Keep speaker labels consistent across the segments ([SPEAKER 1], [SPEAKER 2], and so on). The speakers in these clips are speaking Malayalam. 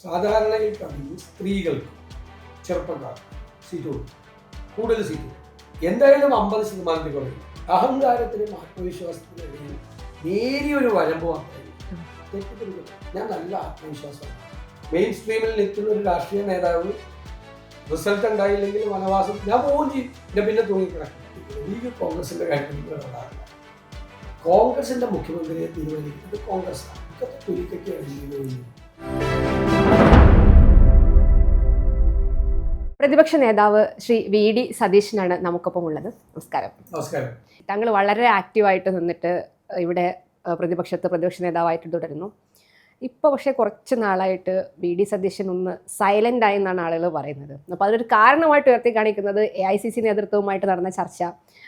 [SPEAKER 1] സാധാരണയിൽ കവിഞ്ഞ് സ്ത്രീകൾക്ക് ചെറുപ്പക്കാർ സീറ്റ് കൊടുക്കും, കൂടുതൽ സീറ്റ് എന്തായാലും 50% കുറയും. അഹങ്കാരത്തിനും ആത്മവിശ്വാസത്തിനും ഇടയിൽ നേരിയൊരു വരമ്പ് മാത്രമേ തെറ്റിദ്ധരിക്കുന്നു. ഞാൻ നല്ല ആത്മവിശ്വാസമാണ്. മെയിൻ സ്ട്രീമിൽ നിൽക്കുന്ന ഒരു രാഷ്ട്രീയ നേതാവ് റിസൾട്ട് ഉണ്ടായില്ലെങ്കിൽ വനവാസം ഞാൻ പോവുകയും ചെയ്യും, പിന്നെ തൂങ്ങിക്കിടക്കും. എനിക്ക് കോൺഗ്രസിന്റെ കാര്യത്തിൽ ഉണ്ടാകില്ല. കോൺഗ്രസിന്റെ മുഖ്യമന്ത്രിയെ തീരുമാനിക്കുന്നത് കോൺഗ്രസ്സാണ്. ഇതൊക്കെ തുലിക്കൊക്കെയാണ്.
[SPEAKER 2] പ്രതിപക്ഷ നേതാവ് ശ്രീ വി.ഡി. സതീശനാണ് നമുക്കൊപ്പം ഉള്ളത്. നമസ്കാരം.
[SPEAKER 1] നമസ്കാരം.
[SPEAKER 2] താങ്കൾ വളരെ ആക്റ്റീവായിട്ട് നിന്നിട്ട് ഇവിടെ പ്രതിപക്ഷ നേതാവായിട്ട് തുടരുന്നു. ഇപ്പോൾ പക്ഷേ കുറച്ച് നാളായിട്ട് വി.ഡി. സതീശൻ ഒന്ന് സൈലൻ്റ് ആയി എന്നാണ് ആളുകൾ പറയുന്നത്. അപ്പോൾ അതൊരു കാരണമായിട്ട് ഉയർത്തി കാണിക്കുന്നത് AICC നേതൃത്വവുമായിട്ട് നടന്ന ചർച്ച,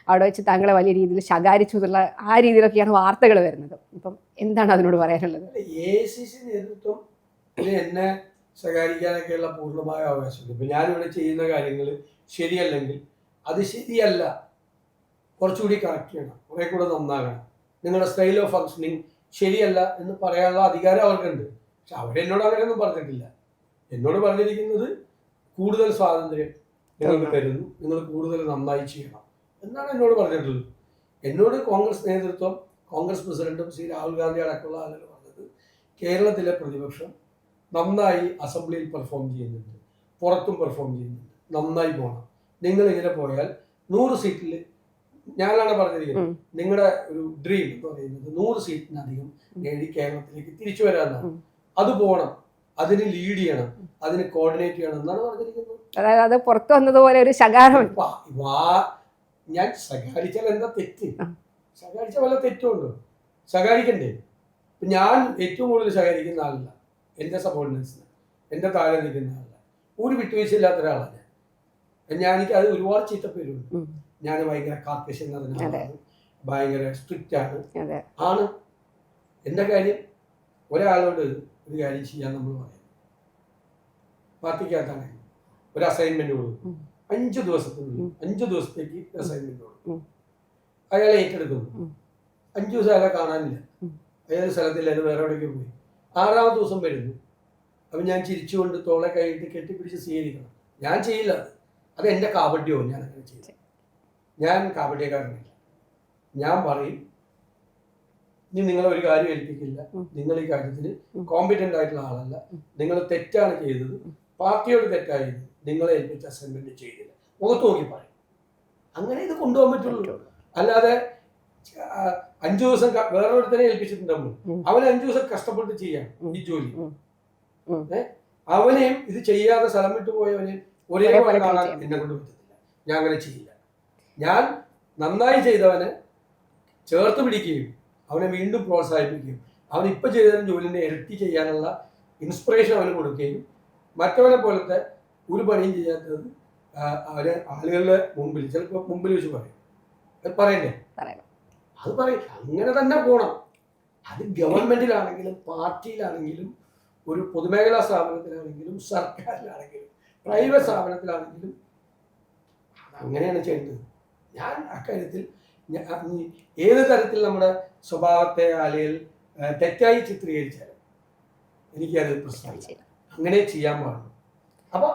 [SPEAKER 2] അവിടെ വെച്ച് താങ്കളെ വലിയ രീതിയിൽ ശകാരിച്ചു എന്നുള്ള ആ രീതിയിലൊക്കെയാണ് വാർത്തകൾ വരുന്നത്. അപ്പം എന്താണ് അതിനോട് പറയാനുള്ളത്?
[SPEAKER 1] AICC നേതൃത്വം എന്നെ ശകാരിക്കാനൊക്കെയുള്ള പൂർണ്ണമായ അവകാശമുണ്ട്. ഇപ്പം ഞാനിവിടെ ചെയ്യുന്ന കാര്യങ്ങൾ ശരിയല്ലെങ്കിൽ അത് ശരിയല്ല, കുറച്ചുകൂടി കറക്റ്റ് ചെയ്യണം, കുറെ കൂടെ നന്നാകണം, നിങ്ങളുടെ സ്റ്റൈൽ ഓഫ് ഫങ്ഷനിങ് ശരിയല്ല എന്ന് പറയാനുള്ള അധികാരം അവർക്കുണ്ട്. പക്ഷെ അവരെന്നോട് അങ്ങനെയൊന്നും പറഞ്ഞിട്ടില്ല. എന്നോട് പറഞ്ഞിരിക്കുന്നത് കൂടുതൽ സ്വാതന്ത്ര്യം നിങ്ങൾക്ക് തരുന്നു, നിങ്ങൾ കൂടുതൽ നന്നായി ചെയ്യണം എന്നാണ് എന്നോട് പറഞ്ഞിട്ടുള്ളത്. എന്നോട് കോൺഗ്രസ് നേതൃത്വം, കോൺഗ്രസ് പ്രസിഡന്റും ശ്രീ രാഹുൽ ഗാന്ധി അടക്കമുള്ള ആളുകൾ പറഞ്ഞത് കേരളത്തിലെ പ്രതിപക്ഷം നന്നായി അസംബ്ലിയിൽ പെർഫോം ചെയ്യുന്നുണ്ട്, പുറത്തും പെർഫോം ചെയ്യുന്നുണ്ട്, നന്നായി പോകണം, നിങ്ങൾ ഇങ്ങനെ പോയാൽ 100 സീറ്റിൽ ഞാനാണ് പറഞ്ഞിരിക്കുന്നത്. നിങ്ങളുടെ ഒരു ഡ്രീം എന്ന് പറയുന്നത് 100 സീറ്റിനധികം നേടി കേരളത്തിലേക്ക് തിരിച്ചു വരാനാണ്. അത് പോകണം, അതിന് ലീഡ് ചെയ്യണം, അതിന് കോർഡിനേറ്റ് ചെയ്യണം എന്നാണ് പറഞ്ഞിരിക്കുന്നത്.
[SPEAKER 2] അതായത് അത് പുറത്തു വന്നതുപോലെ ഒരു ശകാരം.
[SPEAKER 1] ഞാൻ ശകാരിച്ചാൽ എന്താ തെറ്റ്? ശകാരിച്ച വല്ല തെറ്റുണ്ടോ? ശകാരിക്കണ്ടേ? ഞാൻ ഏറ്റവും കൂടുതൽ ശകാരിക്കുന്ന ആളല്ല എൻ്റെ സബോർഡിനേറ്റ്സിന്, എൻ്റെ താഴെ നിൽക്കുന്ന ആളല്ല. ഒരു വിട്ടുവീഴ്ചയില്ലാത്ത ഒരാളാണ് ഞാൻ. എനിക്ക് അത് ഒരുപാട് ചീത്തപ്പേരുണ്ട്. ഞാൻ ഭയങ്കര കാർക്കശ്യം എന്നതിനാണ്, ഭയങ്കര സ്ട്രിക്റ്റ് ആണ്. എൻ്റെ കാര്യം ഒരാളോട് ഒരു കാര്യം ചെയ്യാൻ നമ്മൾ പറയും, പാർട്ടിക്കകത്താണെങ്കിൽ ഒരു അസൈൻമെന്റ് കൊടുക്കും, 5 ദിവസത്തേക്ക് അസൈൻമെന്റ് കൊടുക്കും. അയാളെ ഏറ്റെടുക്കുന്നു. 5 ദിവസം അയാളെ കാണാനില്ല, അയാൾ സ്ഥലത്തില്ല, അത് വേറെ എവിടേക്ക് പോയി. 6ാമത്തെ ദിവസം വരുന്നു. അപ്പം ഞാൻ ചിരിച്ചുകൊണ്ട് തോളെ കൈയിട്ട് കെട്ടിപ്പിടിച്ച് സ്വീകരിക്കണം. ഞാൻ ചെയ്യില്ല. അത് എൻ്റെ കാപട്യോ. ഞാൻ അങ്ങനെ ചെയ്യില്ല. ഞാൻ കാപട്യക്കാരനില്ല. ഞാൻ പറയും, ഇനി നിങ്ങളെ ഒരു കാര്യം ഏൽപ്പിക്കില്ല, നിങ്ങൾ ഈ കാര്യത്തിന് കോമ്പിറ്റൻ്റ് ആയിട്ടുള്ള ആളല്ല, നിങ്ങൾ തെറ്റാണ് ചെയ്തത്, പാർട്ടിയോട് തെറ്റായിരുന്നു, നിങ്ങളെ ഏൽപ്പിച്ച അസൈൻമെന്റ് ചെയ്തില്ല, മുഖത്ത് നോക്കി പറയും. അങ്ങനെ ഇത് കൊണ്ടുപോകാൻ പറ്റുള്ളൂ. അല്ലാതെ 5 ദിവസം വേറൊരുത്തനെ ഏൽപ്പിച്ചിട്ടുണ്ടാവും, അവന് 5 ദിവസം കഷ്ടപ്പെട്ട് ചെയ്യാം ഈ ജോലി. അവനെയും ഇത് ചെയ്യാതെ സ്ഥലം വിട്ടു പോയവനെ ഒരേപോലെ കാണാൻ എന്നെ കൊണ്ട് പറ്റത്തില്ല. ഞാൻ അങ്ങനെ ചെയ്യില്ല. ഞാൻ നന്നായി ചെയ്തവനെ ചേർത്ത് പിടിക്കുകയും അവനെ വീണ്ടും പ്രോത്സാഹിപ്പിക്കുകയും അവൻ ഇപ്പം ചെയ്തതിന് ജോലിനെ ഇരട്ടി ചെയ്യാനുള്ള ഇൻസ്പിറേഷൻ അവന് കൊടുക്കുകയും മറ്റവനെ പോലത്തെ ഒരു പണിയും ചെയ്യാത്തത് അവരെ ആളുകളുടെ മുമ്പിൽ ചിലപ്പോൾ മുമ്പിൽ വെച്ച് പറയും. അത് പറയണ്ടേ? അത് പറയും. അങ്ങനെ തന്നെ പോകണം. അത് ഗവൺമെന്റിലാണെങ്കിലും പാർട്ടിയിലാണെങ്കിലും ഒരു പൊതുമേഖലാ സ്ഥാപനത്തിലാണെങ്കിലും സർക്കാരിലാണെങ്കിലും പ്രൈവറ്റ് സ്ഥാപനത്തിലാണെങ്കിലും അങ്ങനെയാണ് ചെയ്യേണ്ടത്. ഞാൻ അക്കാര്യത്തിൽ ഏത് തരത്തിൽ നമ്മുടെ സ്വഭാവത്തെ അല്ലെങ്കിൽ തെറ്റായി ചിത്രീകരിച്ചാലും എനിക്കത് പ്രശ്നമില്ല. അങ്ങനെ ചെയ്യാൻ പാടുള്ളൂ. അപ്പൊ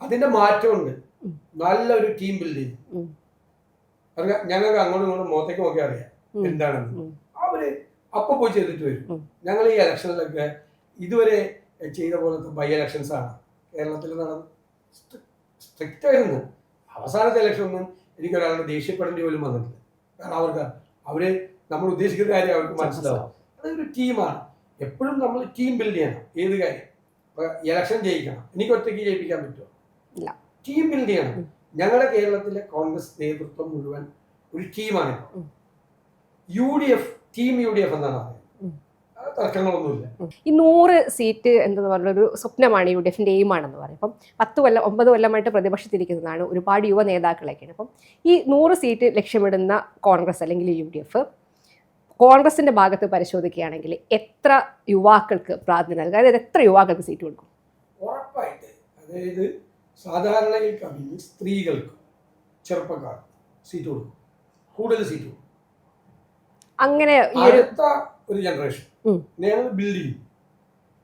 [SPEAKER 1] അതിന്റെ മാറ്റമുണ്ട്. നല്ലൊരു ടീം ബിൽഡിങ്. ഞങ്ങൾക്ക് അങ്ങോട്ടും ഇങ്ങോട്ടും മുഖത്തേക്ക് നോക്കി അറിയാം എന്താണെന്ന്. അവര് അപ്പൊ പോയി ചെയ്തിട്ട് വരും. ഞങ്ങൾ ഈ ഇലക്ഷനിലൊക്കെ ഇതുവരെ ചെയ്ത പോലത്തെ ബൈ ഇലക്ഷൻസ് ആണ് കേരളത്തിൽ നടന്നത്. സ്ട്രിക്റ്റ് ആയിരുന്നു. അവസാനത്തെ ഇലക്ഷൻ ഒന്നും എനിക്കൊരാളുടെ ദേഷ്യപ്പെടേണ്ടി പോലും വന്നിട്ടില്ല. കാരണം അവര് നമ്മൾ ഉദ്ദേശിക്കുന്ന കാര്യം അവർക്ക് മനസ്സിലാവും. അതൊരു ടീമാണ്. എപ്പോഴും നമ്മൾ ടീം ബിൽഡ് ചെയ്യണം. ഏത് കാര്യം ഇലക്ഷൻ ജയിക്കണം. എനിക്ക് ഒറ്റയ്ക്ക് ജയിപ്പിക്കാൻ പറ്റുമോ? ടീം ബിൽഡ് ചെയ്യണം. ഞങ്ങളുടെ കേരളത്തിലെ കോൺഗ്രസ് നേതൃത്വം മുഴുവൻ ഒരു ടീമാണ്. ടീം UDF എന്നാണ് പറയുന്നത്. തർക്കങ്ങളൊന്നുമില്ല.
[SPEAKER 2] ഈ 100 സീറ്റ് എന്തെന്ന് പറഞ്ഞൊരു സ്വപ്നമാണ് UDFന്റെ എയിമാണെന്ന് പറയും. അപ്പം 9 കൊല്ലമായിട്ട് പ്രതിപക്ഷത്തിരിക്കുന്നതാണ്, ഒരുപാട് യുവ നേതാക്കളൊക്കെയാണ്. അപ്പം ഈ 100 സീറ്റ് ലക്ഷ്യമിടുന്ന കോൺഗ്രസ് അല്ലെങ്കിൽ UDF കോൺഗ്രസിന്റെ ഭാഗത്ത് പരിശോധിക്കുകയാണെങ്കിൽ എത്ര യുവാക്കൾക്ക് പ്രാധാന്യം നൽകുക, അതായത് എത്ര യുവാക്കൾക്ക് സീറ്റ് കൊടുക്കും?
[SPEAKER 1] ഉറപ്പായിട്ട്. അതായത് സാധാരണയിൽ കവിഞ്ഞ് സ്ത്രീകൾക്ക്, ചെറുപ്പക്കാർ സീറ്റ് കൊടുക്കും, കൂടുതൽ സീറ്റ് കൊടുക്കും. അങ്ങനെ ഒരു ജനറേഷൻ ഞങ്ങൾ ബിൽഡ് ചെയ്യും.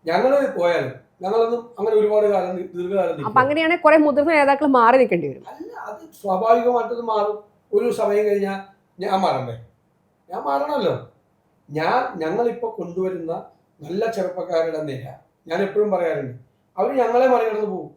[SPEAKER 1] ഞങ്ങൾ പോയാലും ഞങ്ങളൊന്നും അങ്ങനെ ഒരുപാട് കാലം ദീർഘകാലം
[SPEAKER 2] അപ്പൊ
[SPEAKER 1] നിൽക്കില്ല.
[SPEAKER 2] അങ്ങനെയാണെങ്കിൽ കുറെ മുതിർന്ന നേതാക്കൾ മാറി നിൽക്കേണ്ടി വരും.
[SPEAKER 1] അല്ല, അത് സ്വാഭാവികമായിട്ടത് മാറും. ഒരു സമയം കഴിഞ്ഞാൽ ഞാൻ മാറണ്ടേ? ഞാൻ മാറണമല്ലോ. ഞങ്ങളിപ്പോൾ കൊണ്ടുവരുന്ന നല്ല ചെറുപ്പക്കാരുടെ നിര ഞാൻ എപ്പോഴും പറയാറുണ്ട്, അവർ ഞങ്ങളെ മറികടന്ന് പോകും.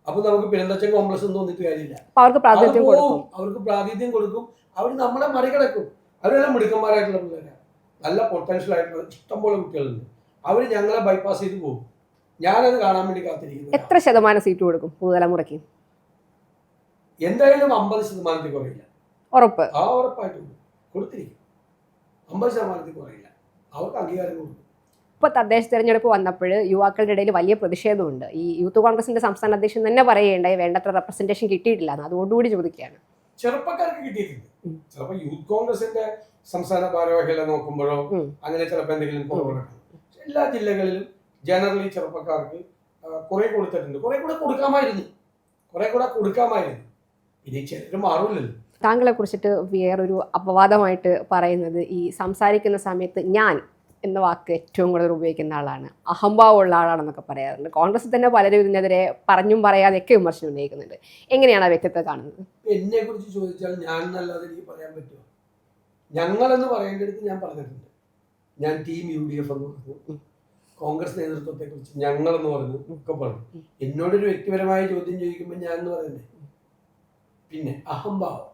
[SPEAKER 1] അപ്പൊ നമുക്ക് പെരുന്തച്ചൻ കോംപ്ലക്സ് ഒന്നും തോന്നിയിട്ട് കാര്യമില്ല.
[SPEAKER 2] അവർക്ക് പ്രാതിനിധ്യം കൊടുക്കും.
[SPEAKER 1] അവർക്ക് പ്രാതിനിധ്യം കൊടുക്കും. അവർ നമ്മളെ മറികടക്കും. അവരെല്ലാം മിടുക്കന്മാരായിട്ടുള്ള പിള്ളേരാണ്, നല്ല പൊട്ടൻഷ്യൽ ആയിട്ടുള്ള ഇഷ്ടംപോലെ കുട്ടികളുണ്ട്. അവർ ഞങ്ങളെ ബൈപ്പാസ് ചെയ്ത് പോകും. ഞാനത് കാണാൻ വേണ്ടി കാത്തിരിക്കുന്നു.
[SPEAKER 2] എത്ര ശതമാനം സീറ്റ് കൊടുക്കും പുതുതലമുറയ്ക്ക്?
[SPEAKER 1] എന്തായാലും 50% കുറയില്ല.
[SPEAKER 2] ഉറപ്പ്?
[SPEAKER 1] ഉറപ്പായിട്ടും കൊടുത്തിരിക്കും. 50% കുറയില്ല. അവർക്ക് അംഗീകാരം കൊടുക്കും.
[SPEAKER 2] ഇപ്പൊ തദ്ദേശ തെരഞ്ഞെടുപ്പ് വന്നപ്പോൾ യുവാക്കളുടെ ഇടയിൽ വലിയ പ്രതിഷേധമുണ്ട്. ഈ യൂത്ത് കോൺഗ്രസിന്റെ സംസ്ഥാന അധ്യക്ഷൻ തന്നെ പറയുകയുണ്ടായി വേണ്ടത്ര റെപ്രസെന്റേഷൻ കിട്ടിയിട്ടില്ല എന്ന്. അതുകൊണ്ടുകൂടി ചോദിക്കുകയാണ്.
[SPEAKER 1] ചെറുപ്പക്കാർക്ക് കിട്ടിയിട്ടുണ്ട്. ചിലപ്പോൾ യൂത്ത് കോൺഗ്രസിന്റെ സംസ്ഥാന ഭാരവാഹികളെ നോക്കുമ്പോഴോ അങ്ങനെ ചിലപ്പോൾ എന്തെങ്കിലും കുറവുകളുണ്ട്. എല്ലാ ജില്ലകളിലും ജനറലി ചെറുപ്പക്കാർക്ക് കുറെ കൊടുത്തിട്ടുണ്ട്. കുറെ കൂടെ കൊടുക്കാമായിരുന്നു. ഇനി ചിലർ മാറൂലല്ലോ.
[SPEAKER 2] താങ്കളെ കുറിച്ചിട്ട് വേറൊരു അപവാദമായിട്ട് പറയുന്നത്, ഈ സംസാരിക്കുന്ന സമയത്ത് ഞാൻ എന്ന വാക്ക് ഏറ്റവും കൂടുതൽ ഉപയോഗിക്കുന്ന ആളാണ്, അഹംഭാവമുള്ള ആളാണെന്നൊക്കെ പറയാറുണ്ട്. കോൺഗ്രസ് തന്നെ പലരും ഇതിനെതിരെ പറഞ്ഞും പറയാതെയൊക്കെ വിമർശനം ഉന്നയിക്കുന്നുണ്ട്. എങ്ങനെയാണ് ആ വ്യക്തിത്വത്തെ കാണുന്നത്?
[SPEAKER 1] എന്നെ കുറിച്ച് ചോദിച്ചാൽ ഞാൻ എന്നല്ലാതെ എനിക്ക് പറയാൻ പറ്റുമോ? ഞങ്ങളെന്ന് പറയേണ്ടടുത്ത് ഞാൻ പറഞ്ഞിട്ടുണ്ട്. ഞാൻ ടീം UDF എന്ന് പറഞ്ഞു, കോൺഗ്രസ് നേതൃത്വത്തെ കുറിച്ച് ഞങ്ങളെന്ന് പറഞ്ഞു ഒക്കെ പറഞ്ഞു. എന്നോടൊരു വ്യക്തിപരമായ ചോദ്യം ചോദിക്കുമ്പോൾ ഞാൻ എന്ന് പറയുന്നത്. പിന്നെ അഹംഭാവം,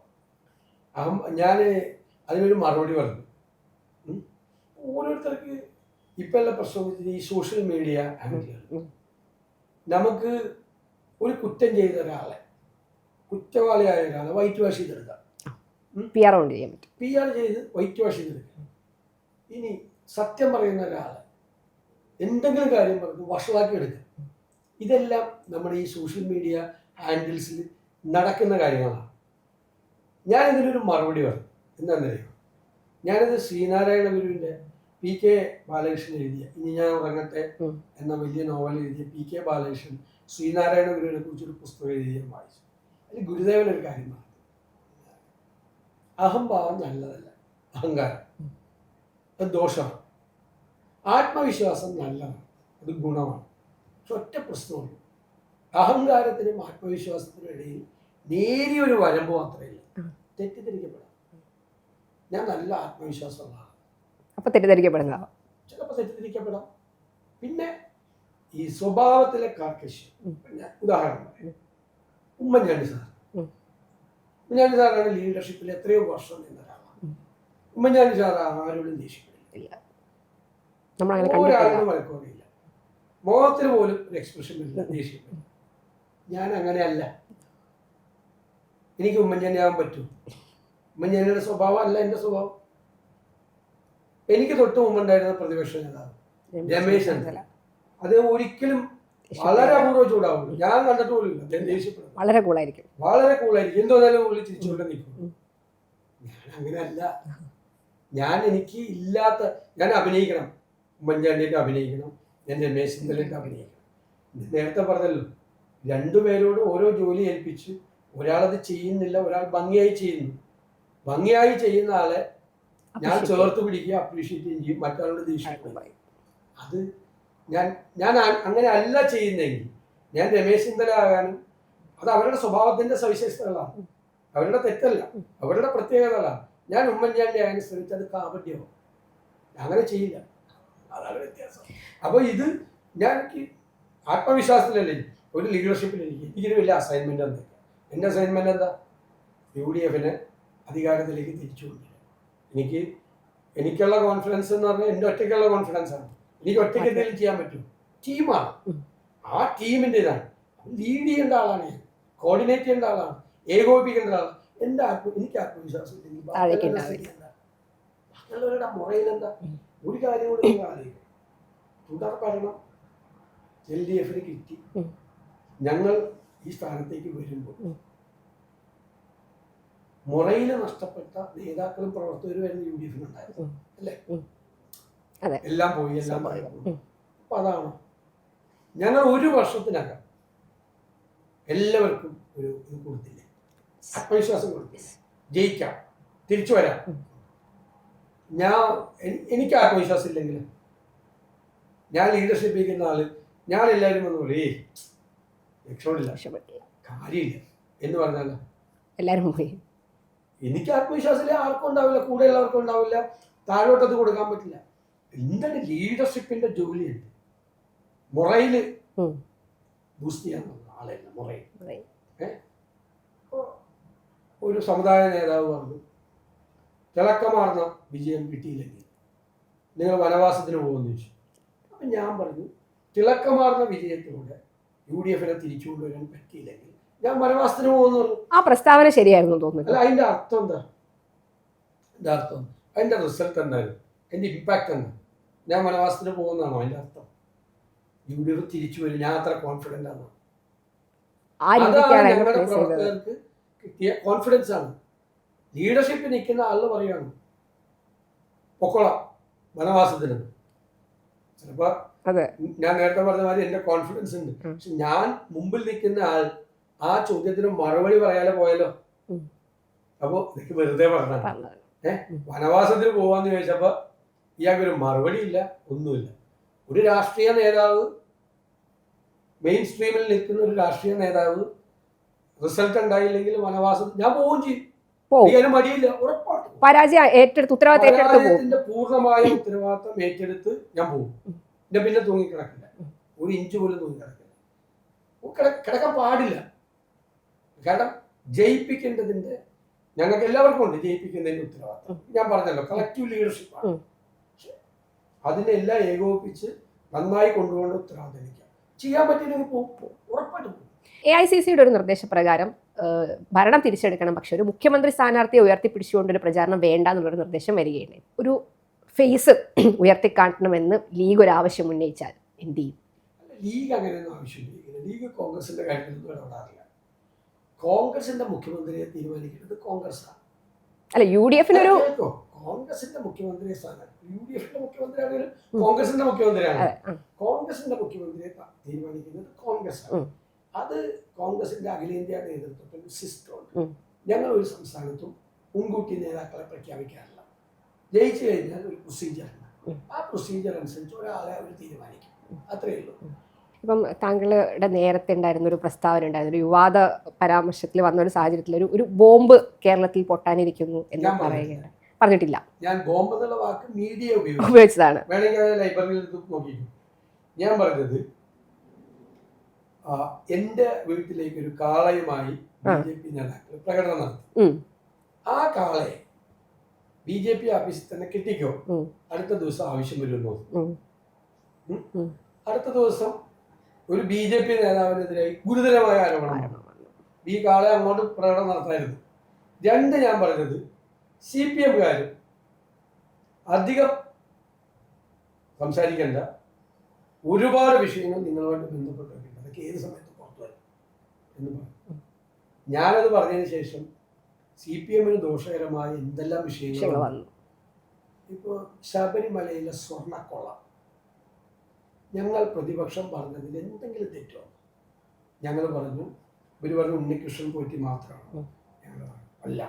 [SPEAKER 1] ഞാൻ അതിനൊരു മറുപടി പറഞ്ഞു. ഓരോരുത്തർക്ക് ഇപ്പം എല്ലാ പ്രശ്നം ഈ സോഷ്യൽ മീഡിയ ഹാൻഡിലുകൾ. നമുക്ക് ഒരു കുറ്റം ചെയ്ത ഒരാളെ, കുറ്റവാളിയായ ഒരാളെ വൈറ്റ് വാഷ് ചെയ്തെടുക്കാം.
[SPEAKER 2] PR
[SPEAKER 1] ചെയ്ത് വൈറ്റ് വാഷ് ചെയ്തെടുക്കാം. ഇനി സത്യം പറയുന്ന ഒരാളെ എന്തെങ്കിലും കാര്യം പറഞ്ഞ് വഷളാക്കി എടുക്കുക. ഇതെല്ലാം നമ്മുടെ ഈ സോഷ്യൽ മീഡിയ ഹാൻഡിൽസിൽ നടക്കുന്ന കാര്യങ്ങളാണ്. ഞാനിതിനൊരു മറുപടി പറഞ്ഞു. എന്താണെന്നറിയോ? ഞാനിത് ശ്രീനാരായണ ഗുരുവിൻ്റെ PK ബാലകൃഷ്ണൻ എഴുതിയ ഇനി ഞാൻ ഉറങ്ങട്ടെ എന്ന വലിയ നോവൽ എഴുതിയ PK ബാലകൃഷ്ണൻ ശ്രീനാരായണ ഗുരുവിനെ കുറിച്ചൊരു പുസ്തകം എഴുതിയ വായിച്ചു. അതിൽ ഗുരുദേവൻ ഒരു കാര്യം പറഞ്ഞു, അഹംഭാവം നല്ലതല്ല, അഹങ്കാരം അത് ദോഷമാണ്. ആത്മവിശ്വാസം നല്ലതാണ്, അത് ഗുണമാണ്. പക്ഷെ ഒറ്റ പ്രശ്നമുള്ളൂ, അഹങ്കാരത്തിനും ആത്മവിശ്വാസത്തിനും ഇടയിൽ നേരിയൊരു വരമ്പ് മാത്രമേ ഇല്ല. തെറ്റിദ്ധരിക്കപ്പെടാം. ഞാൻ നല്ല ആത്മവിശ്വാസമുള്ള ആളാണ്.
[SPEAKER 2] അപ്പൊ തെറ്റിദ്ധരിക്കപ്പെടുന്ന
[SPEAKER 1] ചിലപ്പോൾ തെറ്റിദ്ധരിക്കപ്പെടാം. പിന്നെ ഈ സ്വഭാവത്തിലെ കാർക്കശ്യം. ഉദാഹരണം പറയാം, ഉമ്മൻചാണ്ടി സാറാണ് ലീഡർഷിപ്പിൽ എത്രയോ വർഷം നിന്ന ഒരാളാണ്. ഉമ്മൻചാണ്ടി സാർ ആരോടും ദേഷ്യപ്പെടില്ല, ഒരാളോടും വഴക്കമില്ല, മുഖത്തിന് പോലും ഒരു എക്സ്പ്രഷൻ ഇല്ല, ദേഷ്യപ്പെടില്ല. ഞാൻ അങ്ങനെയല്ല. എനിക്ക് ഉമ്മൻചാണ്ടി ആവാൻ പറ്റും? ഉമ്മൻചാണ്ടിയുടെ സ്വഭാവം അല്ല എൻ്റെ സ്വഭാവം. എനിക്ക് തൊട്ട് മുമ്പുണ്ടായിരുന്ന പ്രതിപക്ഷ നേതാവ് രമേശ് ചെന്നിത്തല, അത് ഒരിക്കലും വളരെ അപൂർവം ചൂടാവുള്ളൂ. ഞാൻ കണ്ടിട്ട് പോലും ഇല്ല. അദ്ദേഹം ദേഷ്യപ്പെടും, വളരെ കൂളായിരിക്കും. എന്തോന്നാലും ഉള്ളിൽ ചിരിച്ചുകൊണ്ട് നിൽക്കും. ഞാൻ അങ്ങനെയല്ല. എനിക്ക് ഇല്ലാത്ത, ഞാൻ അഭിനയിക്കണം, ഉമ്മൻചാണ്ടിയിട്ട് അഭിനയിക്കണം, ഞാൻ രമേശ് ചെന്നിത്തലയിട്ട് അഭിനയിക്കണം. നേരത്തെ പറഞ്ഞല്ലോ, രണ്ടുപേരോട് ഓരോ ജോലി ഏൽപ്പിച്ച് ഒരാളത് ചെയ്യുന്നില്ല, ഒരാൾ ഭംഗിയായി ചെയ്യുന്നു. ഭംഗിയായി ചെയ്യുന്ന ആളെ ഞാൻ ചേർത്ത് പിടിക്കുക, അപ്രീഷിയേറ്റ് ചെയ്യും, മറ്റൊരാളുടെ ദേഷ്യം. അത് ഞാൻ അങ്ങനെ അല്ല ചെയ്യുന്നതെങ്കിൽ ഞാൻ രമേശ് ചെന്നിത്തല ആകാനും, അത് അവരുടെ സ്വഭാവത്തിന്റെ സവിശേഷതകളാണ്, അവരുടെ തെറ്റല്ല, അവരുടെ പ്രത്യേകതകളാണ്. ഞാൻ ഉമ്മൻചാണ്ടി ആകാൻ ശ്രമിച്ചത് കാപട്യമാണ്. അങ്ങനെ ചെയ്യില്ല, അതാണ് വ്യത്യാസം. അപ്പോൾ ഇത് ഞാൻ എനിക്ക് ആത്മവിശ്വാസത്തിലല്ലേ ഒരു ലീഡർഷിപ്പിൽ എനിക്കൊരു വലിയ അസൈൻമെന്റ് എന്താ? എൻ്റെ അസൈൻമെന്റ് എന്താ? UDFനെ അധികാരത്തിലേക്ക് തിരിച്ചു കൊണ്ടുവരിക. എനിക്കുള്ള കോൺഫിഡൻസ് എന്ന് പറഞ്ഞാൽ എൻ്റെ ഒറ്റയ്ക്കുള്ള കോൺഫിഡൻസ് ആണ്. എനിക്ക് ഒറ്റയ്ക്ക് എന്തെങ്കിലും ചെയ്യാൻ പറ്റും? ടീമാണ്, ആ ടീമിൻ്റെ ഇതാണ്. ലീഡ് ചെയ്യേണ്ട ആളാണ് ഞാൻ, കോർഡിനേറ്റ് ചെയ്യേണ്ട ആളാണ്, ഏകോപിപ്പിക്കേണ്ട ആളാണ്. എനിക്ക് ആത്മവിശ്വാസം മറ്റുള്ളവരുടെ മുറയിലെന്താ? ഒരു കാര്യം കൂടെ നിങ്ങൾ ആലോചിക്കും. തുടർ ഭരണം LDFന് കിട്ടി, ഞങ്ങൾ ഈ സ്ഥാനത്തേക്ക് വരുമ്പോൾ മുറയിൽ നഷ്ടപ്പെട്ട നേതാക്കളും പ്രവർത്തകരും വരുന്ന UDFനുണ്ടായിരുന്നു അല്ലേ? എല്ലാം പോയി. അപ്പൊ അതാണ് ഞങ്ങൾ ഒരു വർഷത്തിനകം എല്ലാവർക്കും ഒരു ഇത് കൊടുത്തില്ലേ, ആത്മവിശ്വാസം കൊടുത്തില്ലേ, ജയിക്കാം, തിരിച്ചു വരാം. എനിക്ക് ആത്മവിശ്വാസം ഇല്ലെങ്കിൽ ഞാൻ ലീഡർഷിപ്പ് ചെയ്യുന്ന ആള് ഞാൻ എല്ലാവരും വന്ന് പറയേ രക്ഷപ്പെടില്ല,
[SPEAKER 2] രക്ഷപ്പെട്ടില്ല,
[SPEAKER 1] കാര്യമില്ല എന്ന് പറഞ്ഞാൽ
[SPEAKER 2] എല്ലാവരും പോയി.
[SPEAKER 1] എനിക്ക് ആത്മവിശ്വാസമില്ല, ആർക്കും ഉണ്ടാവില്ല, കൂടെയുള്ളവർക്കും ഉണ്ടാവില്ല, താഴോട്ടത് കൊടുക്കാൻ പറ്റില്ല. എന്താണ് ലീഡർഷിപ്പിന്റെ ജോലിയുണ്ട്, മുറയില് ബൂസ്റ്റ് ചെയ്യാൻ ആളല്ല മുറയിൽ. ഒരു സമുദായ നേതാവ് പറഞ്ഞു തിളക്കമാർന്ന വിജയം കിട്ടിയില്ലെങ്കിൽ നിങ്ങൾ വനവാസത്തിന് പോകുമെന്ന് ചോദിച്ചു. അപ്പം ഞാൻ പറഞ്ഞു തിളക്കമാർന്ന വിജയത്തിലൂടെ UDF തിരിച്ചു കൊണ്ടുവരാൻ പറ്റിയില്ലെങ്കിൽ ഞാൻ വനവാസത്തിന് പോകുമെന്ന് പറഞ്ഞു.
[SPEAKER 2] ആ പ്രസ്താവന ശരിയായിരുന്നു തോന്നുന്നു.
[SPEAKER 1] അല്ല, അതിൻ്റെ അർത്ഥം എന്താ? അതിൻ്റെ റിസൾട്ട് എന്തായാലും അതിൻ്റെ ഇമ്പാക്റ്റ് എന്താ? ഞാൻ വനവാസത്തിന് പോകുന്നതാണോ അതിൻ്റെ അർത്ഥം? UDF തിരിച്ചു വരും, ഞാൻ അത്ര കോൺഫിഡൻ്റ് ആണ്. അതാണ് ഞങ്ങളുടെ പ്രവർത്തകർക്ക് കിട്ടിയ കോൺഫിഡൻസ് ആണ്. ലീഡർഷിപ്പിൽ നിൽക്കുന്ന ആള് പറയാണ് പൊക്കോളാം വനവാസത്തിന്. ചിലപ്പോ ഞാൻ നേരത്തെ പറഞ്ഞ മാതിരി എന്റെ കോൺഫിഡൻസ് ഉണ്ട്, പക്ഷെ ഞാൻ മുമ്പിൽ നിൽക്കുന്ന ആൾ ആ ചോദ്യത്തിന് മറുപടി പറയാതെ പോയല്ലോ. അപ്പോ എനിക്ക് വെറുതെ പറഞ്ഞ വനവാസത്തിന് പോവാന്ന് ചോദിച്ചപ്പോ ഇയാൾക്കൊരു മറുപടി ഇല്ല, ഒന്നുമില്ല. ഒരു രാഷ്ട്രീയ നേതാവ്, മെയിൻ സ്ട്രീമിൽ നിൽക്കുന്ന ഒരു രാഷ്ട്രീയ നേതാവ് റിസൾട്ട് ഉണ്ടായില്ലെങ്കിൽ വനവാസം ഞാൻ പോവുകയും ചെയ്യും, മടിയില്ല, ഉറപ്പായിട്ടും പരാജയത്തിന്റെ പൂർണ്ണമായ ഉത്തരവാദിത്തം ഏറ്റെടുത്ത് ഞാൻ പോകും. എന്റെ പിന്നെ തൂങ്ങിക്കിടക്കില്ല, ഒരു ഇഞ്ച് പോലും തൂങ്ങിക്കിടക്കില്ല, കിടക്കാൻ പാടില്ല. കാരണം ജയിപ്പിക്കേണ്ടതിന്റെ ഞങ്ങൾക്ക് എല്ലാവർക്കും ഉണ്ട് ജയിപ്പിക്കുന്നതിന്റെ ഉത്തരവാദിത്തം. ഞാൻ പറഞ്ഞല്ലോ കളക്റ്റീവ് ലീഡർഷിപ്പാണ്. അതിനെല്ലാം ഏകോപിപ്പിച്ച് നന്നായി കൊണ്ടുപോകേണ്ട ഉത്തരവാദിത്തം എനിക്ക് ചെയ്യാൻ പറ്റിയില്ലെങ്കിൽ പോകും, ഉറപ്പായിട്ടും പോകും.
[SPEAKER 2] AICCയുടെ ഒരു നിർദ്ദേശപ്രകാരം ഭരണം തിരിച്ചെടുക്കണം, പക്ഷെ ഒരു മുഖ്യമന്ത്രി സ്ഥാനാർത്ഥിയെ ഉയർത്തിപ്പിടിച്ചുകൊണ്ടൊരു പ്രചാരണം വേണ്ട എന്നുള്ളൊരു നിർദ്ദേശം വരികയാണ്. ഒരു ഫേസ് ഉയർത്തിക്കാട്ടണമെന്ന് ലീഗ് ഒരു ആവശ്യം ഉന്നയിച്ചാൽ എന്ത് ചെയ്യും?
[SPEAKER 1] ലീഗ് അങ്ങനെയൊന്നും ആവശ്യമില്ല. ലീഗ് കോൺഗ്രസിന്റെ കാര്യത്തിലൊന്നും ഇടപെടാറില്ല. കോൺഗ്രസിന്റെ മുഖ്യമന്ത്രിയെ തീരുമാനിക്കുന്നത് കോൺഗ്രസ്സാണ്.
[SPEAKER 2] അല്ല, UDF
[SPEAKER 1] കോൺഗ്രസിന്റെ മുഖ്യമന്ത്രിയെ സ്ഥാനം UDFന്റെ മുഖ്യമന്ത്രിയാണെങ്കിലും കോൺഗ്രസിന്റെ മുഖ്യമന്ത്രിയാണ്. കോൺഗ്രസിന്റെ മുഖ്യമന്ത്രിയെ തീരുമാനിക്കുന്നത് കോൺഗ്രസ്സാണ്. അത് കോൺഗ്രസിന്റെ അഖിലേന്ത്യാ നേതൃത്വത്തിൽ സിസ്റ്റമുണ്ട്. ഞങ്ങൾ ഒരു സംസ്ഥാനത്തും മുൻകൂട്ടി നേതാക്കളെ പ്രഖ്യാപിക്കാറില്ല. ജയിച്ചു കഴിഞ്ഞാൽ ഒരു പ്രൊസീജിയറുണ്ട്, ആ പ്രൊസീജിയർ അനുസരിച്ച് ഒരാളെ അവർ തീരുമാനിക്കും, അത്രയേ ഉള്ളൂ.
[SPEAKER 2] ഇപ്പം താങ്കളുടെ നേരത്തെ ഉണ്ടായിരുന്ന ഒരു പ്രസ്താവന ഉണ്ടായിരുന്നു, ഒരു യുവാദ പരാമർശത്തിൽ വന്ന ഒരു സാഹചര്യത്തിൽ ഒരു ബോംബ് കേരളത്തിൽ പൊട്ടാനിരിക്കുന്നു എന്ന് പറയുകയാണ്. പറഞ്ഞിട്ടില്ല.
[SPEAKER 1] ഞാൻ ബോംബ് എന്നുള്ള വാക്ക് മീഡിയ
[SPEAKER 2] ഉപയോഗിച്ചതാണ്.
[SPEAKER 1] വേണമെങ്കിൽ ലൈബ്രറിയിൽ നോക്കിക്കും. ഞാൻ പറഞ്ഞത് എന്റെ വീട്ടിലേക്ക് ഒരു കാളയുമായി BJP നേതാക്കൾ പ്രകടനം നടത്തി. ആ കാളയെ BJP ഓഫീസിൽ തന്നെ കിട്ടിക്കോ, അടുത്ത ദിവസം ആവശ്യം വരുമെന്നോ. അടുത്ത ദിവസം ഒരു BJP നേതാവിനെതിരായി ഗുരുതരമായ ആരോപണം. ഈ കാളെ അങ്ങോട്ട് പ്രകടനം നടത്തായിരുന്നു. രണ്ട്, ഞാൻ പറഞ്ഞത് CPM-കാര് അധികം സംസാരിക്കേണ്ട, ഒരുപാട് വിഷയങ്ങൾ നിങ്ങളുമായിട്ട് ബന്ധപ്പെട്ടിട്ടുണ്ട്, അതൊക്കെ ഏത് സമയത്തും പുറത്തു വരും എന്ന് പറഞ്ഞു. ഞാനത് പറഞ്ഞതിന് ശേഷം CPM-ന് ദോഷകരമായ എന്തെല്ലാം വിഷയങ്ങൾ വന്നു. ഇപ്പോൾ ശബരിമലയിലെ സ്വർണ്ണക്കൊള്ള, ഞങ്ങൾ പ്രതിപക്ഷം പറഞ്ഞതിൽ എന്തെങ്കിലും തെറ്റോ? ഞങ്ങൾ പറഞ്ഞു, ഇവർ പറഞ്ഞു ഉണ്ണികൃഷ്ണൻ പോറ്റി മാത്രമാണ്. ഞങ്ങൾ അല്ല,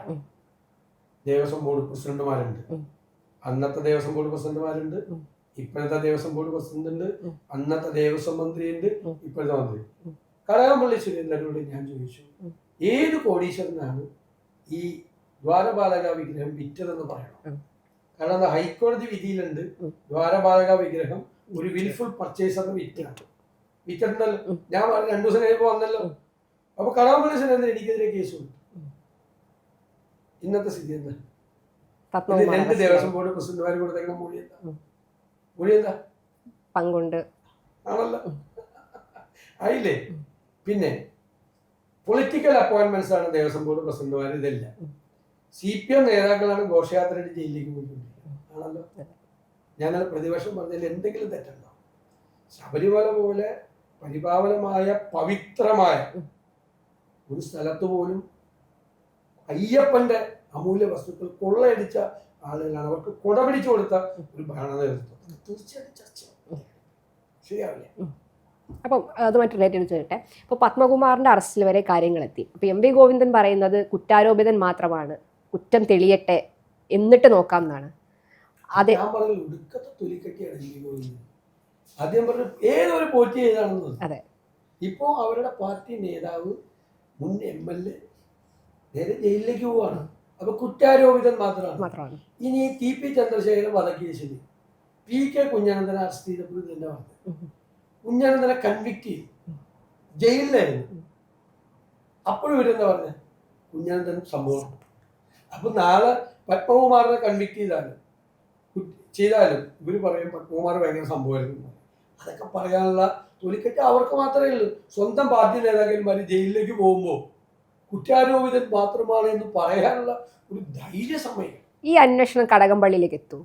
[SPEAKER 1] ദേവസ്വം ബോർഡ് പ്രസിഡന്റുമാരുണ്ട്, അന്നത്തെ ദേവസ്വം ബോർഡ് പ്രസിഡന്റുമാരുണ്ട്, ഇപ്പോഴത്തെ ദേവസ്വം ബോർഡ് പ്രസിഡന്റ് ഉണ്ട്, അന്നത്തെ ദേവസ്വം മന്ത്രി ഉണ്ട്, ഇപ്പോഴത്തെ മന്ത്രി. കടകംപള്ളി സുരേന്ദ്രനോട് ഞാൻ ചോദിച്ചു, ഏത് കോടീശ്വരനാണ് ഈ ദ്വാരപാലക വിഗ്രഹം വിറ്റതെന്ന് പറയണം. കാരണം അത് ഹൈക്കോടതി വിധിയിലുണ്ട്, ദ്വാരപാലക വിഗ്രഹം ഒരു വിൽഫുൾ പർച്ചേസറിന് വിറ്റിട്ടുണ്ടല്ലോ. ഞാൻ 2 ദിവസം കഴിയുമ്പോൾ വന്നല്ലോ. അപ്പൊ കടകംപള്ളി സുരേന്ദ്രൻ എനിക്കെതിരെ കേസ് കൊടുത്തു. ഇന്നത്തെ സ്ഥിതി എന്താ? 2 ദേവസ്വം ബോർഡ് പ്രസിഡന്റുമാർ കൊടുത്തേക്കുന്ന മൊഴി എന്താ?
[SPEAKER 2] പങ്കുണ്ട്
[SPEAKER 1] ആണല്ലോ, ആയില്ലേ? പിന്നെ പൊളിറ്റിക്കൽ അപ്പോയിന്റ്മെന്റ്സ് ആണ് ദേവസ്വം ബോർഡ് പ്രസിഡന്റുമാർ. ഇതല്ല, CPM നേതാക്കളാണ് ഘോഷയാത്രയുടെ ജയിലിലേക്ക് പോയിക്കൊണ്ടിരിക്കുന്നത്, ആണല്ലോ. ഞങ്ങൾ പ്രതിപക്ഷം പറഞ്ഞതിൽ എന്തെങ്കിലും തെറ്റുണ്ടോ? ശബരിമല പോലെ പരിപാവനമായ പവിത്രമായ ഒരു സ്ഥലത്ത് പോലും അയ്യപ്പന്റെ അമൂല്യ വസ്തുക്കൾ കൊള്ളയടിച്ച ആളുകളാണ്, അവർക്ക് കൊട പിടിച്ചു കൊടുത്ത ഒരു ഭരണ നേതൃത്വം. തീർച്ചയായിട്ടും ചർച്ച ശരിയാവില്ല.
[SPEAKER 2] അപ്പം അതുമായിട്ട് റിലേറ്റഡ് ചോദിക്കട്ടെ. ഇപ്പോൾ പത്മകുമാറിന്റെ അറസ്റ്റിൽ വരെ കാര്യങ്ങളെത്തി. അപ്പോൾ MV ഗോവിന്ദൻ പറയുന്നത് കുറ്റാരോപിതൻ മാത്രമാണ്, കുറ്റം തെളിയട്ടെ എന്നിട്ട് നോക്കാം എന്നാണ്.
[SPEAKER 1] ഞാൻ പറഞ്ഞത് ഒടുക്കത്തെ തൊലിക്കെട്ടിയാണ് MV ഗോവിന്ദൻ. ആദ്യം പറഞ്ഞു ഏതൊരു പോറ്റി ചെയ്താണെന്ന് പറഞ്ഞു.
[SPEAKER 2] അതെ.
[SPEAKER 1] ഇപ്പോ അവരുടെ പാർട്ടി നേതാവ് മുൻ MLA നേരെ ജയിലിലേക്ക് പോവാണ്. അപ്പൊ കുറ്റാരോപിതൻ മാത്രമാണ്. ഇനി TP ചന്ദ്രശേഖരൻ വധക്കേസിൽ PK കുഞ്ഞനന്തനെ അറസ്റ്റ് ചെയ്തപ്പോൾ തന്നെ പറഞ്ഞു, കുഞ്ഞനന്തനെ കൺവിക്ട് ചെയ്തു, ജയിലിലായിരുന്നു. അപ്പോഴും ഇവരെന്താ പറഞ്ഞ കുഞ്ഞനന്തൻ സംഭവം. അപ്പൊ നാളെ പത്മകുമാറിനെ കൺവിക്ട് ചെയ്താലും ഇവര് പറയും പത്മകുമാർ ഭയങ്കര സംഭവമായിരുന്നു. അതൊക്കെ പറയാനുള്ള തൊലിക്കെട്ട് അവർക്ക് മാത്രമേ ഉള്ളൂ. സ്വന്തം പാർട്ടി നേതാക്കന്മാർ ജയിലിലേക്ക് പോകുമ്പോൾ കുറ്റാരോപിതൻ മാത്രമാണ് എന്ന് പറയാനുള്ള ഒരു ധൈര്യസമയം.
[SPEAKER 2] ഈ അന്വേഷണം കടകംപള്ളിയിലേക്ക് എത്തും,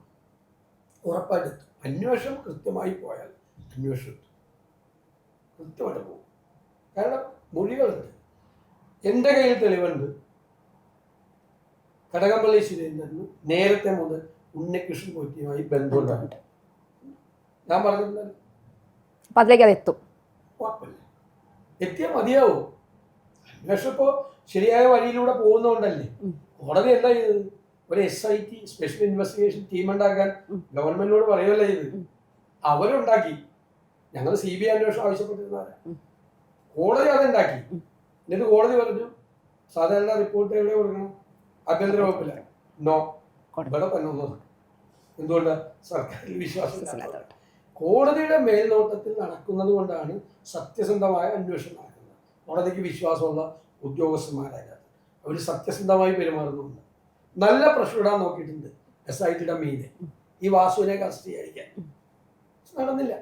[SPEAKER 1] ഉറപ്പായിട്ട് എത്തും. അന്വേഷണം കൃത്യമായി പോയാൽ അന്വേഷണം കൃത്യമായിട്ട് പോകും. കാരണം മൊഴികളുണ്ട്, എൻ്റെ കയ്യിൽ തെളിവുണ്ട്. കടകംപള്ളി സുരേന്ദ്രന് നേരത്തെ മുതൽ ഉണ്ണികൃഷ്ണൻ പോറ്റിയുമായി ബന്ധമുണ്ടായിട്ട് ഞാൻ പറഞ്ഞിട്ടുണ്ടല്ലോ.
[SPEAKER 2] അപ്പൊ അതിലേക്ക് അത് എത്തും.
[SPEAKER 1] ഉറപ്പില്ല, എത്തിയാൽ മതിയാവും. അന്വേഷണം ഇപ്പോൾ ശരിയായ വഴിയിലൂടെ പോകുന്നതുകൊണ്ടല്ലേ. കോടതി എന്താ ചെയ്തത്? ഒരു SIT സ്പെഷ്യൽ ഇൻവെസ്റ്റിഗേഷൻ ടീം ഉണ്ടാക്കാൻ ഗവൺമെന്റിനോട് പറയുകയല്ല ചെയ്ത്. അവരുണ്ടാക്കി. ഞങ്ങൾ CBI അന്വേഷണം ആവശ്യപ്പെട്ടിരുന്നവരാ. കോടതി അതുണ്ടാക്കി. എന്നിട്ട് കോടതി പറഞ്ഞു സാധാരണ റിപ്പോർട്ട് എവിടെ കൊടുക്കണം? ആഭ്യന്തര വകുപ്പില്ല. നോ, ഇവിടെ തന്നെ ഒന്നും. എന്തുകൊണ്ടാണ്? സർക്കാരിൽ വിശ്വാസം. കോടതിയുടെ മേൽനോട്ടത്തിൽ നടക്കുന്നത് കൊണ്ടാണ് സത്യസന്ധമായ അന്വേഷണം നടക്കുന്നത്. കോടതിക്ക് വിശ്വാസമുള്ള ഉദ്യോഗസ്ഥന്മാരായത് അവർ സത്യസന്ധമായി പെരുമാറുന്നുണ്ട്. നല്ല പ്രശ്നം ഇടാൻ നോക്കിയിട്ടുണ്ട് SITയുടെ മീനെ, ഈ വാസുവിനെ അറസ്റ്റ് ചെയ്യാതിരിക്കാൻ. നടന്നില്ല.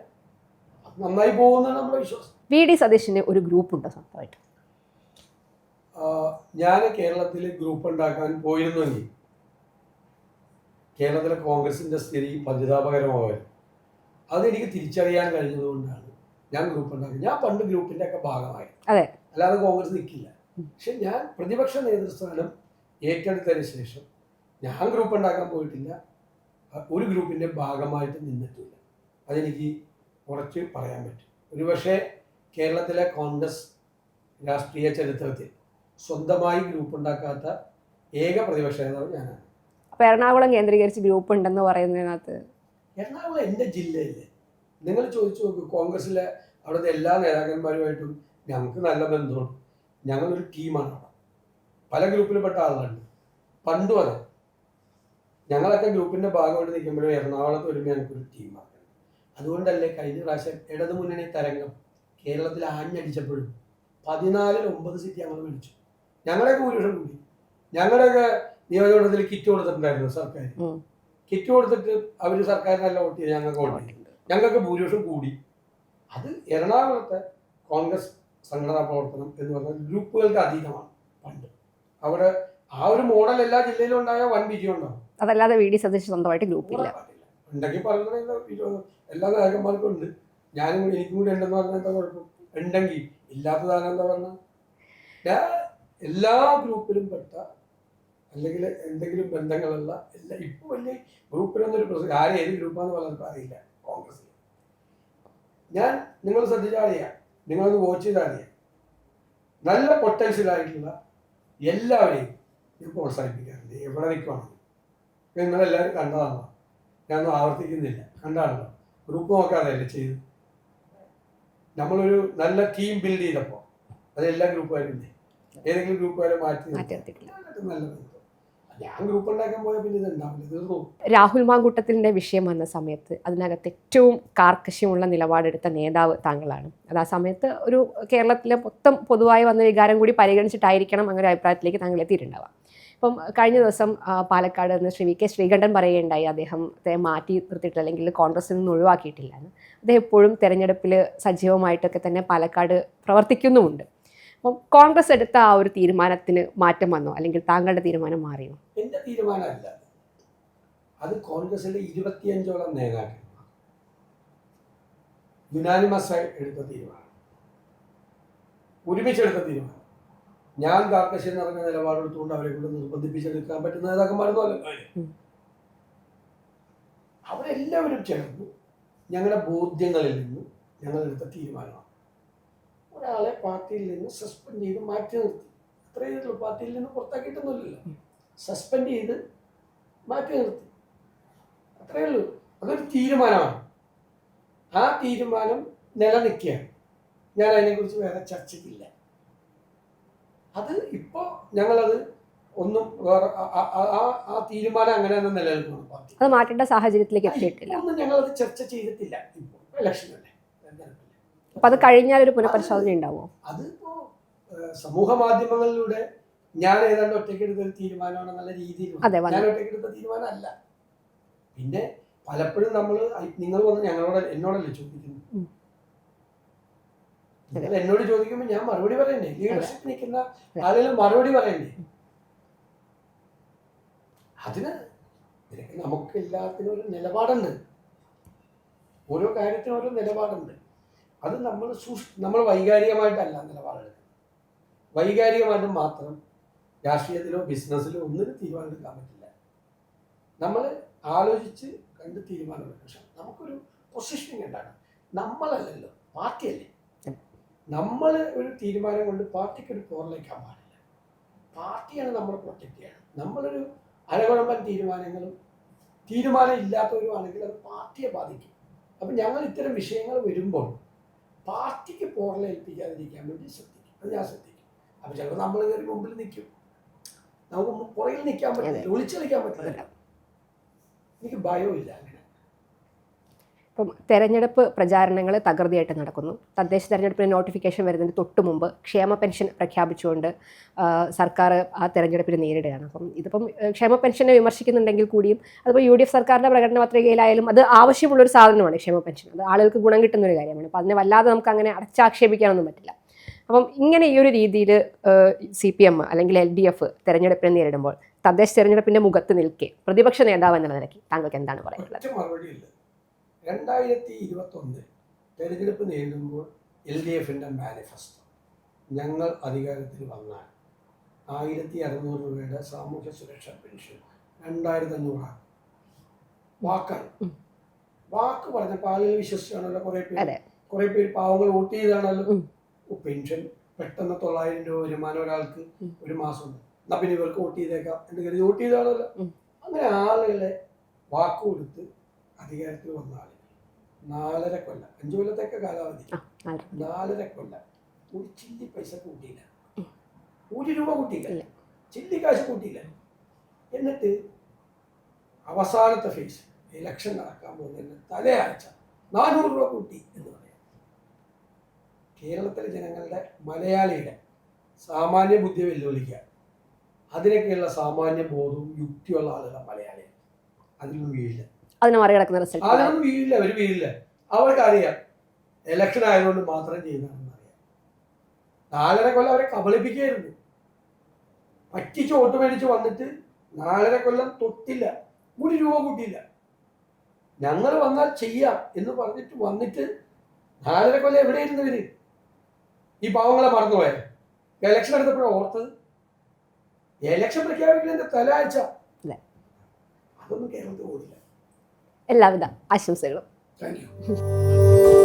[SPEAKER 1] നന്നായി പോകുന്നതാണ് നമ്മുടെ വിശ്വാസം.
[SPEAKER 2] VD സതീശന് ഒരു ഗ്രൂപ്പ് ഉണ്ടോ സ്വന്തമായിട്ട്?
[SPEAKER 1] ഞാൻ കേരളത്തിൽ ഗ്രൂപ്പ് ഉണ്ടാക്കാൻ പോയിരുന്നെങ്കിൽ കേരളത്തിലെ കോൺഗ്രസിന്റെ സ്ഥിതി പരിതാപകരമാകും. അതെനിക്ക് തിരിച്ചറിയാൻ കഴിഞ്ഞതുകൊണ്ടാണ് ഞാൻ ഗ്രൂപ്പ് ഉണ്ടാക്കിയത്. ഞാൻ പണ്ട് ഗ്രൂപ്പിന്റെ ഒക്കെ ഭാഗമായി, അല്ലാതെ കോൺഗ്രസ് നിൽക്കില്ല. പക്ഷെ ഞാൻ പ്രതിപക്ഷ നേതൃസ്ഥാനം ഏറ്റെടുത്തതിന് ശേഷം ഞാൻ ഗ്രൂപ്പ് ഉണ്ടാക്കാൻ പോയിട്ടില്ല, ഒരു ഗ്രൂപ്പിന്റെ ഭാഗമായിട്ട് നിന്നിട്ടില്ല. അതെനിക്ക് കുറച്ച് പറയാൻ പറ്റും. ഒരുപക്ഷെ കേരളത്തിലെ കോൺഗ്രസ് രാഷ്ട്രീയ ചരിത്രത്തിൽ സ്വന്തമായി ഗ്രൂപ്പ് ഉണ്ടാക്കാത്ത ഏക പ്രതിപക്ഷ നേതാവ് ഞാനാണ്.
[SPEAKER 2] അപ്പൊ എറണാകുളം കേന്ദ്രീകരിച്ച് ഗ്രൂപ്പ് ഉണ്ടെന്ന് പറയുന്നതിനകത്ത്,
[SPEAKER 1] എറണാകുളം എൻ്റെ ജില്ലയില്ലേ, നിങ്ങൾ ചോദിച്ചു നോക്കൂ. കോൺഗ്രസിലെ അവിടുത്തെ എല്ലാ നേതാക്കന്മാരുമായിട്ടും ഞങ്ങൾക്ക് നല്ല ബന്ധമുണ്ട്. ഞങ്ങളൊരു ടീമാണ്. അവിടെ പല ഗ്രൂപ്പിൽപ്പെട്ട ആളുകളുണ്ട്. പണ്ടും അതെ, ഞങ്ങളൊക്കെ ഗ്രൂപ്പിന്റെ ഭാഗമായിട്ട് നിൽക്കുമ്പോഴും എറണാകുളത്ത് വരുമ്പോൾ ഞങ്ങൾക്കൊരു ടീമാണ്. അതുകൊണ്ടല്ലേ കഴിഞ്ഞ പ്രാവശ്യം ഇടതുമുന്നണി തരംഗം കേരളത്തിൽ ആഞ്ഞടിച്ചപ്പോഴും 14-ൽ 9 സീറ്റ് ഞങ്ങൾ മേടിച്ചു. ഞങ്ങളെയൊക്കെ ഭൂരിപക്ഷം കൂടി. ഞങ്ങളുടെയൊക്കെ നിയോജകമണ്ഡലത്തിൽ കിറ്റ് കൊടുത്തിട്ടുണ്ടായിരുന്നു സർക്കാർ. കിറ്റ് കൊടുത്തിട്ട് അവർ സർക്കാരിനല്ല വോട്ട് ചെയ്ത് ഞങ്ങൾക്ക് വോട്ട് ചെയ്തു. ഞങ്ങൾക്ക് ഭൂരിപക്ഷം കൂടി. അത് എറണാകുളത്തെ കോൺഗ്രസ് സംഘടനാ പ്രവർത്തനം എന്ന് പറഞ്ഞാൽ ഗ്രൂപ്പുകൾക്ക് അതീതമാണ്. പണ്ട് അവിടെ ആ ഒരു മോഡൽ എല്ലാ ജില്ലയിലും ഉണ്ടായ വൻ വിജയം ഉണ്ടാവും.
[SPEAKER 2] അതല്ലാതെ VD സതീശ് സ്വന്തമായിട്ട് ഗ്രൂപ്പില്ല.
[SPEAKER 1] ഉണ്ടെങ്കിൽ പറയുന്നത് എല്ലാ നായകന്മാർക്കും ഉണ്ട്. ഞാനും എനിക്കും കൂടി ഉണ്ടെന്ന് പറഞ്ഞാൽ എന്താ കുഴപ്പം? ഉണ്ടെങ്കിൽ ഇല്ലാത്തതാണ് എന്താ പറഞ്ഞാൽ ഞാൻ എല്ലാ ഗ്രൂപ്പിലും പെട്ട അല്ലെങ്കിൽ എന്തെങ്കിലും ബന്ധങ്ങളുള്ള എല്ലാ ഇപ്പൊ വലിയ ഗ്രൂപ്പിലൊന്നൊരു പ്രശ്നം. ആരും ഏത് ഗ്രൂപ്പാന്ന് പലർക്കും അറിയില്ല കോൺഗ്രസിൽ. ഞാൻ നിങ്ങൾ ശ്രദ്ധിച്ചാൽ അറിയാം, നിങ്ങളൊന്ന് വാച്ച് ചെയ്താൽ അറിയാം, നല്ല പൊട്ടൻഷ്യലായിട്ടുള്ള എല്ലാവരെയും ഞാൻ പ്രോത്സാഹിപ്പിക്കാറുണ്ട്. എവിടെ നിൽക്കുകയാണെങ്കിൽ നിങ്ങളെല്ലാവരും കണ്ടതാണോ? ഞാനൊന്നും ആവർത്തിക്കുന്നില്ല. കണ്ടാണല്ലോ, ഗ്രൂപ്പ് നോക്കാതെയല്ലേ ചെയ്ത്. നമ്മളൊരു നല്ല ടീം ബിൽഡ് ചെയ്തപ്പോൾ അതെല്ലാ ഗ്രൂപ്പുകാരും ഏതെങ്കിലും ഗ്രൂപ്പുകാരെ മാറ്റി നല്ല ഞാൻ ഗ്രൂപ്പ് ഉണ്ടാക്കാൻ പോയാൽ പിന്നെ ഇതുണ്ടാവില്ല.
[SPEAKER 2] രാഹുൽ മാങ്കൂട്ടത്തിൻ്റെ വിഷയം വന്ന സമയത്ത് അതിനകത്ത് ഏറ്റവും കാർക്കശ്യമുള്ള നിലപാടെടുത്ത നേതാവ് താങ്കളാണ്. അത് ആ സമയത്ത് ഒരു കേരളത്തിലെ മൊത്തം പൊതുവായി വന്ന വികാരം കൂടി പരിഗണിച്ചിട്ടായിരിക്കണം അങ്ങനെ അഭിപ്രായത്തിലേക്ക് താങ്കൾ എത്തിയിട്ടുണ്ടാവുക. ഇപ്പം കഴിഞ്ഞ ദിവസം പാലക്കാട് നിന്ന് VK ശ്രീകണ്ഠൻ പറയുകയുണ്ടായി, അദ്ദേഹത്തെ മാറ്റി നിർത്തിയിട്ടില്ല, അല്ലെങ്കിൽ കോൺഗ്രസിൽ നിന്ന് ഒഴിവാക്കിയിട്ടില്ല എന്ന്. അദ്ദേഹം എപ്പോഴും തെരഞ്ഞെടുപ്പിൽ സജീവമായിട്ടൊക്കെ തന്നെ പാലക്കാട് പ്രവർത്തിക്കുന്നുമുണ്ട്. അപ്പം കോൺഗ്രസ് എടുത്ത ആ ഒരു തീരുമാനത്തിന് മാറ്റം വന്നോ, അല്ലെങ്കിൽ താങ്കളുടെ തീരുമാനം മാറിയോ?
[SPEAKER 1] എൻ്റെ തീരുമാനമല്ല, അത് കോൺഗ്രസിലെ 25ഓളം നേതാക്കന്മാർ യുനാനിമസായി എടുത്ത തീരുമാനം, ഒരുമിച്ചെടുത്ത തീരുമാനം. ഞാൻ കാർക്കശ്യം നിറഞ്ഞ നിലപാടെടുത്തുകൊണ്ട് അവരെ കൊണ്ട് നിർബന്ധിപ്പിച്ചെടുക്കാൻ പറ്റുന്ന നേതാക്കന്മാരൊന്നും അല്ല. അവരെല്ലാവരും ചേർന്ന് ഞങ്ങളുടെ ബോധ്യങ്ങളിൽ നിന്ന് ഞങ്ങളെടുത്ത തീരുമാനമാണ്. ഒരാളെ പാർട്ടിയിൽ നിന്ന് സസ്പെൻഡ് ചെയ്ത് മാറ്റി നിർത്തി. അത്രയേ ഉള്ളൂ. പാർട്ടിയിൽ നിന്ന് പുറത്താക്കിയിട്ടൊന്നുമില്ലല്ലോ, സസ്പെൻഡ് ചെയ്ത് മാറ്റി നിർത്തി, അത്രയേ ഉള്ളൂ. അതൊരു തീരുമാനമാണ്. ആ തീരുമാനം നിലനിൽക്കുകയാണ്. ഞാൻ അതിനെക്കുറിച്ച് വേറെ ചർച്ചയ്ക്കില്ല. അത് ഇപ്പോൾ ഞങ്ങളത് ഒന്നും വേറെ ആ തീരുമാനം അങ്ങനെ തന്നെ നിലനിൽക്കണം. പാർട്ടി
[SPEAKER 2] അത് മാറ്റേണ്ട സാഹചര്യത്തിലേക്ക് എത്തിയിട്ടില്ല.
[SPEAKER 1] ഒന്നും ഞങ്ങളത് ചർച്ച ചെയ്തിട്ടില്ല. ഇപ്പോൾ ഇലക്ഷനല്ലേ,
[SPEAKER 2] അപ്പൊ അത് കഴിഞ്ഞാൽ ഒരു പുനഃപരിശോധന ഉണ്ടാവുമോ?
[SPEAKER 1] അതിപ്പോ സമൂഹ മാധ്യമങ്ങളിലൂടെ ഞാൻ ഏതാണ്ട് ഒറ്റയ്ക്കെടുത്ത ഒരു തീരുമാനമാണ് നല്ല രീതിയിൽ. ഞാൻ ഒറ്റയ്ക്കെടുത്ത തീരുമാനമല്ല. പിന്നെ പലപ്പോഴും നിങ്ങൾ വന്ന് എന്നോടല്ലേ ചോദിക്കുന്നു. നിങ്ങൾ എന്നോട് ചോദിക്കുമ്പോൾ ഞാൻ മറുപടി പറയണ്ടേ? ലീഡർഷിപ്പ് നിൽക്കുന്ന ആളുകൾ മറുപടി പറയണ്ടേ? അതിന് നമുക്ക് എല്ലാത്തിനും ഒരു നിലപാടുണ്ട്. ഓരോ കാര്യത്തിനും ഓരോ നിലപാടുണ്ട്. അത് നമ്മൾ വൈകാരികമായിട്ടല്ല നിലപാടെടുക്കുന്നത്. വൈകാരികമായിട്ട് മാത്രം രാഷ്ട്രീയത്തിലോ ബിസിനസ്സിലോ ഒന്നിനും തീരുമാനമെടുക്കാൻ പറ്റില്ല. നമ്മൾ ആലോചിച്ച് കണ്ട് തീരുമാനമെടുക്കും. പക്ഷെ നമുക്കൊരു പൊസിഷനിങ് ഉണ്ടാകണം. നമ്മളല്ലല്ലോ, പാർട്ടിയല്ലേ. നമ്മൾ ഒരു തീരുമാനം കൊണ്ട് പാർട്ടിക്ക് ഒരു പോറിലേക്കാൻ പാടില്ല. പാർട്ടിയാണ് നമ്മളെ പ്രൊട്ടക്ട് ചെയ്യണം. നമ്മളൊരു അരകുഴമ്പൻ തീരുമാനം ഇല്ലാത്തവരുമാണെങ്കിൽ അത് പാർട്ടിയെ ബാധിക്കും. അപ്പം ഞങ്ങൾ ഇത്തരം വിഷയങ്ങൾ വരുമ്പോൾ പാർട്ടിക്ക് പോറലേൽപ്പിക്കാതിരിക്കാൻ വേണ്ടി ശ്രദ്ധിക്കും. അത് ഞാൻ ശ്രദ്ധിക്കും. അപ്പം ചിലപ്പോൾ നമ്മൾ കയറി മുമ്പിൽ നിൽക്കും. നമുക്ക് പുറകിൽ നിൽക്കാൻ പറ്റില്ല, ഒളിച്ചു കളിക്കാൻ പറ്റില്ല. എനിക്ക് ഭയമില്ല അങ്ങനെ.
[SPEAKER 2] ഇപ്പം തെരഞ്ഞെടുപ്പ് പ്രചാരണങ്ങൾ തകൃതിയായിട്ട് നടക്കുന്നു. തദ്ദേശ തെരഞ്ഞെടുപ്പിന് നോട്ടിഫിക്കേഷൻ വരുന്നതിന് തൊട്ട് മുമ്പ് ക്ഷേമ പെൻഷൻ പ്രഖ്യാപിച്ചുകൊണ്ട് സർക്കാർ ആ തെരഞ്ഞെടുപ്പിന് നേരിടുകയാണ്. അപ്പം ഇതിപ്പം ക്ഷേമ പെൻഷനെ വിമർശിക്കുന്നുണ്ടെങ്കിൽ കൂടിയും അതിപ്പോൾ UDF സർക്കാരിൻ്റെ പ്രകടന പത്രികയിലായാലും അത് ആവശ്യമുള്ളൊരു സാധനമാണ് ക്ഷേമ പെൻഷൻ. അത് ആളുകൾക്ക് ഗുണം കിട്ടുന്ന ഒരു കാര്യമാണ്. അപ്പം അതിനെ വല്ലാതെ നമുക്ക് അങ്ങനെ അടച്ചാക്ഷേപിക്കാനൊന്നും പറ്റില്ല. അപ്പം ഇങ്ങനെ ഈ ഒരു രീതിയിൽ CPM അല്ലെങ്കിൽ LDF തെരഞ്ഞെടുപ്പിനെ നേരിടുമ്പോൾ തദ്ദേശ തെരഞ്ഞെടുപ്പിൻ്റെ മുഖത്ത് നിൽക്കെ പ്രതിപക്ഷ നേതാവ് എന്ന നിലയ്ക്ക് താങ്കൾക്ക് എന്താണ് പറയുന്നത്?
[SPEAKER 1] 2021 തെരഞ്ഞെടുപ്പ് നേരിടുമ്പോൾ LDFിൻ്റെ മാനിഫെസ്റ്റോ, ഞങ്ങൾ അധികാരത്തിൽ വന്നാൽ 1600 രൂപയുടെ സാമൂഹ്യ സുരക്ഷാ പെൻഷൻ 2500 വാക്കാണ്. വാക്ക് പറഞ്ഞപ്പോൾ ആളുകൾ വിശ്വസിച്ചാണല്ലോ. കുറേ പേര് പാവങ്ങൾ വോട്ട് ചെയ്താണല്ലോ. പെൻഷൻ പെട്ടെന്ന് 900 രൂപ വരുമാനം ഒരാൾക്ക് ഒരു മാസം ഉണ്ട്, എന്നാൽ പിന്നെ ഇവർക്ക് വോട്ട് ചെയ്തേക്കാം എന്ന് കരുതി വോട്ട് ചെയ്താണല്ലോ. അങ്ങനെ ആളുകളെ വാക്ക് കൊടുത്ത് അധികാരത്തിൽ വന്ന ആളുകൾ 4.5 കൊല്ലം, 5 കൊല്ലത്തൊക്കെ കാലാവധി, 4.5 കൊല്ലം ഒരു ചില്ലി പൈസ കൂട്ടിയില്ല, 1 രൂപ കൂട്ടിയില്ല, ചില്ലി കാശ് കൂട്ടിയില്ല. എന്നിട്ട് അവസാനത്തെ ഫേസ് ഇലക്ഷൻ നടക്കാൻ പോകുന്നതിന് തലയാഴ്ച 400 രൂപ കൂട്ടി എന്ന് പറയാം. കേരളത്തിലെ ജനങ്ങളുടെ, മലയാളിയുടെ സാമാന്യ ബുദ്ധി വെല്ലുവിളിക്കുക. അതിനൊക്കെയുള്ള സാമാന്യ ബോധവും യുക്തിയുള്ള ആളുകളാണ് മലയാളികൾ. അതിലൊന്നും വീഴില്ല, അതിനൊന്നും വീഴില്ല. അവർ വീഴില്ല. അവർക്കറിയാം ഇലക്ഷൻ ആയതുകൊണ്ട് മാത്രം ചെയ്യുന്നതാണെന്ന് അറിയാം. 4.5 കൊല്ലം അവരെ കബളിപ്പിക്കുകയായിരുന്നു. പറ്റിച്ച് വോട്ട് മേടിച്ച് വന്നിട്ട് 4.5 കൊല്ലം തൊട്ടില്ല, 1 രൂപ കൂട്ടിയില്ല. ഞങ്ങൾ വന്നാൽ ചെയ്യാം എന്ന് പറഞ്ഞിട്ട് വന്നിട്ട് 4.5 കൊല്ലം എവിടെയായിരുന്നു ഇവര്? ഈ പാവങ്ങളെ മറന്നുപോയ ഇലക്ഷൻ എടുത്തപ്പോഴാണ് ഓർത്തത്. ഇലക്ഷൻ പ്രഖ്യാപിക്കുന്നതിന്റെ തലാഴ്ച അതൊന്നും കേരളത്തിൽ ഓടില്ല.
[SPEAKER 2] എല്ലാവിധ ആശംസകളും.
[SPEAKER 1] Thank you.